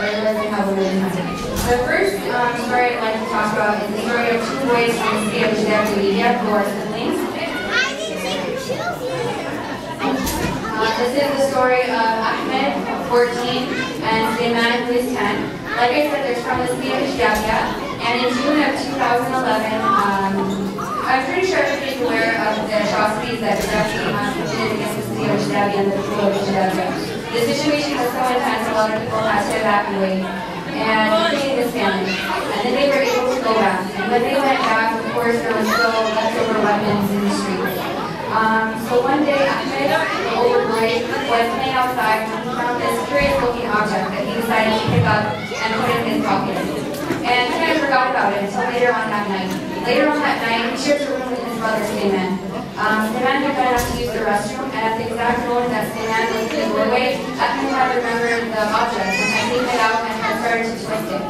but it doesn't have a really time. The first story I'd like to talk about is the story of two boys from the state of Libya who are siblings. This is the story of Ahmed, 14, and Sulaiman, who is 10. Like I said, they're from the state of Libya, and in June of 2011, I'm pretty sure everybody's aware of the atrocities that Gaddafi committed against the city of Libya and the people of Libya. The situation was so intense, a lot of people had to evacuate, and including his family. And then they were able to go back. And when they went back, of course, there was still leftover weapons in the streets. So one day, Ahmed, the older boy, was playing outside when he found this curious-looking object that he decided to pick up and put in his pocket. And he kind of forgot about it until later on that night. Later on that night, he shared a room with his brother, Sulaiman. Sulaiman had gone out to use the restroom, and at the exact moment that Sulaiman was in the doorway, Ahmed had remembered the object and had taken it out and had started to twist it.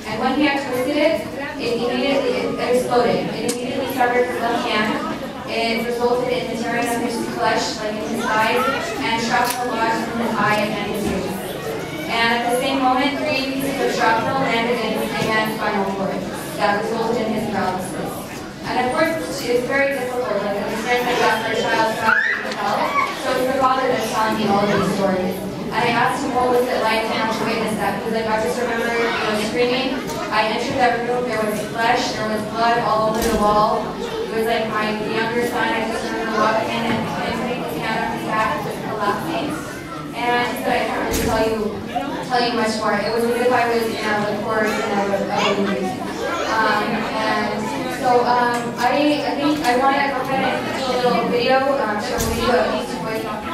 And when he had twisted it, it immediately exploded. It immediately severed his left hand. It resulted in the tearing of his flesh, like in his eyes, and shrapnel lodged in his eye and his ears. And at the same moment, 3 pieces of shrapnel landed in his spinal cord that resulted in his paralysis. And of course, it's very difficult, like an experience like that for a child to actually tell. So it's the father that's telling me all these stories. And I asked him what was it like to have to witness that. He was like, I just remember, screaming. I entered that room, there was flesh, there was blood all over the wall. It was like my younger son, I just remember walking in and putting his hand on his back, just collapsing. And he said, I can't really tell you much more. It was as if I was in a chorus in a movie. And so I think I want to go ahead and do a little video, show a video of these two boys talking.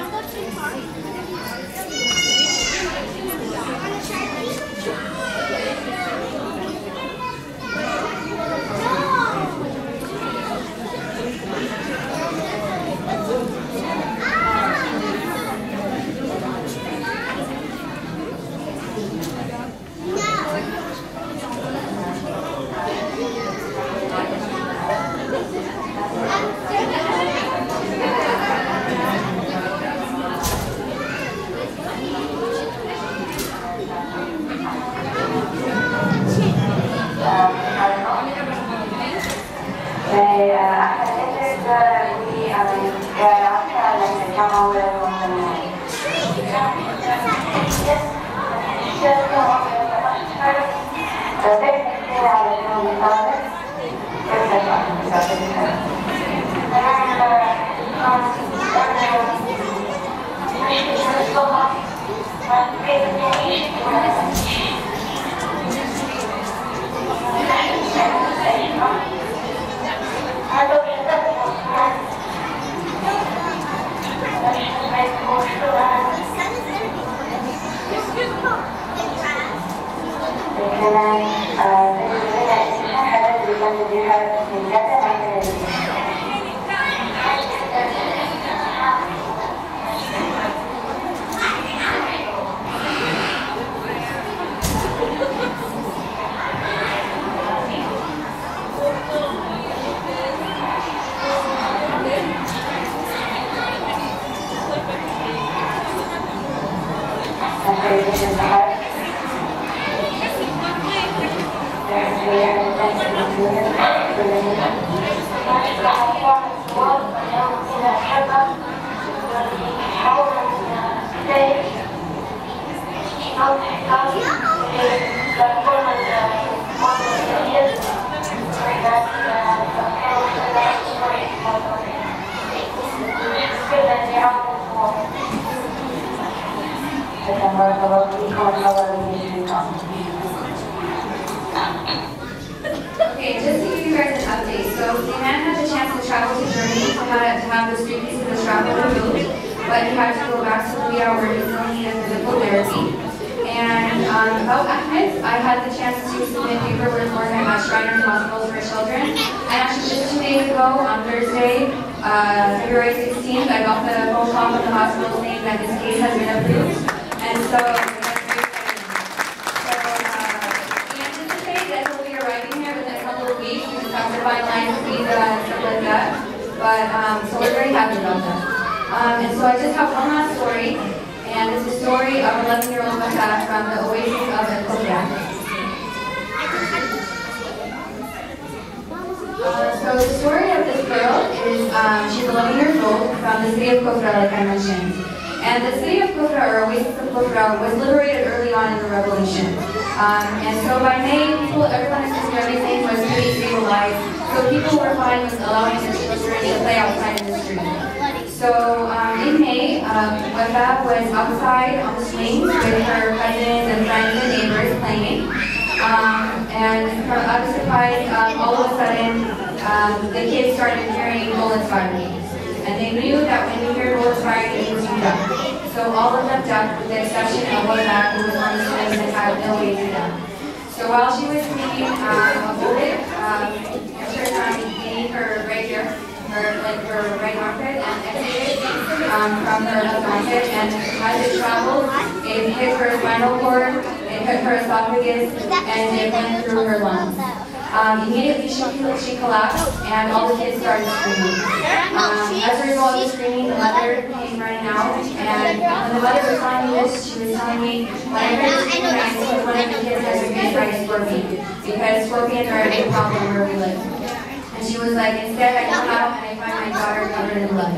Okay, just to give you guys an update. So Sulaiman had the chance to travel to Germany to have the street pieces of shrapnel removed, but he had to go back to Libya where he still needed physical therapy. And about Ahmed, I had the chance to submit paperwork for him at Shriners Hospital for Children. And actually just 2 days ago, on Thursday, February 16th, I got the phone call from the hospital saying that this case has been approved. And so so we're very happy about that. And so I just have one last story, and it's the story of 11-year-old Mata from the oasis of the story of this girl is she's 11 years old from the city of Kufra, like I mentioned. And the city of Kufra, or Oasis of Kufra, was liberated early on in the revolution. And so by May, everyone assumed everything was pretty stabilized. So people were fine with allowing their children to play outside in the street. So in May, Wafa was outside on the swings with her cousins and friends and neighbors playing. And out of surprise, all of a sudden, the kids started hearing bullets firing. And they knew that when you hear bullets firing, it means you duck. So all of them ducked, with the exception of Wafa, who was on the swings and had no way to duck. So while she was taking a bullet, she her right here, her right armpit, and exited from her left armpit. And as it traveled, it hit her spinal cord, it hit her esophagus, and it went through her lungs. Immediately she collapsed, and all the kids started screaming. As a result of the screaming, the mother came running out, and when the mother was telling me this, she was telling me, when I heard the screaming, I knew one of the kids had been bitten by a scorpion, because scorpions are a big problem where we live. And she was like, instead I come out and I find my daughter covered in blood.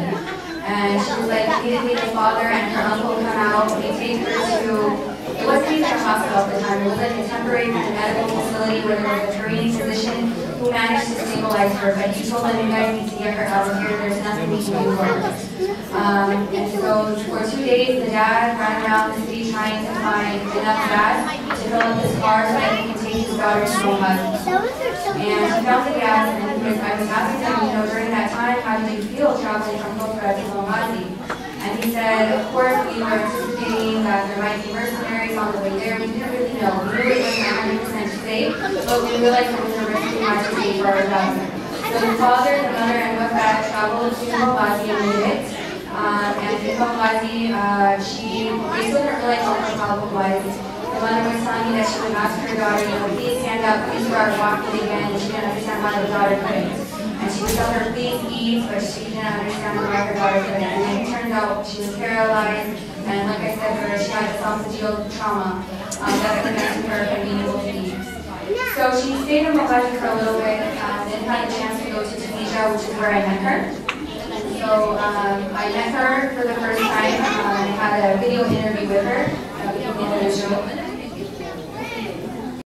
And she was like, immediately the father and her uncle come out, they take her to, it wasn't even a hospital at the time, it was like a temporary medical facility where there was a Korean physician who managed to stabilize her, but he told them, you guys need to get her out of here, there's nothing we can do for her. And so for 2 days, the dad ran around the city trying to find enough gas to fill up his car so that he can take his daughter to Benghazi. And he found the gas, and I was asking him, during that time, how did you feel traveling from Kufra to Benghazi? And he said, of course, we were anticipating that there might be mercenaries on the way there. We didn't really know. We knew it wasn't 100% safe, but we realized it was a risk we had to take for our daughter. So the father, the mother, and Wafa traveled to Benghazi and made it. And in Benghazi, they still didn't realize what her problem was. The mother was telling me that she would ask her daughter, please stand up, please start walking again. And she didn't understand why the daughter couldn't. And she would tell her, please eat, but she didn't understand why her daughter couldn't. And then it turned out she was paralyzed, and like I said, she had esophageal trauma that prevented her from being able to eat. So she stayed in Benghazi for a little bit, then had a chance to go to Tunisia, which is where I met her. So I met her for the first time. I had a video interview with her.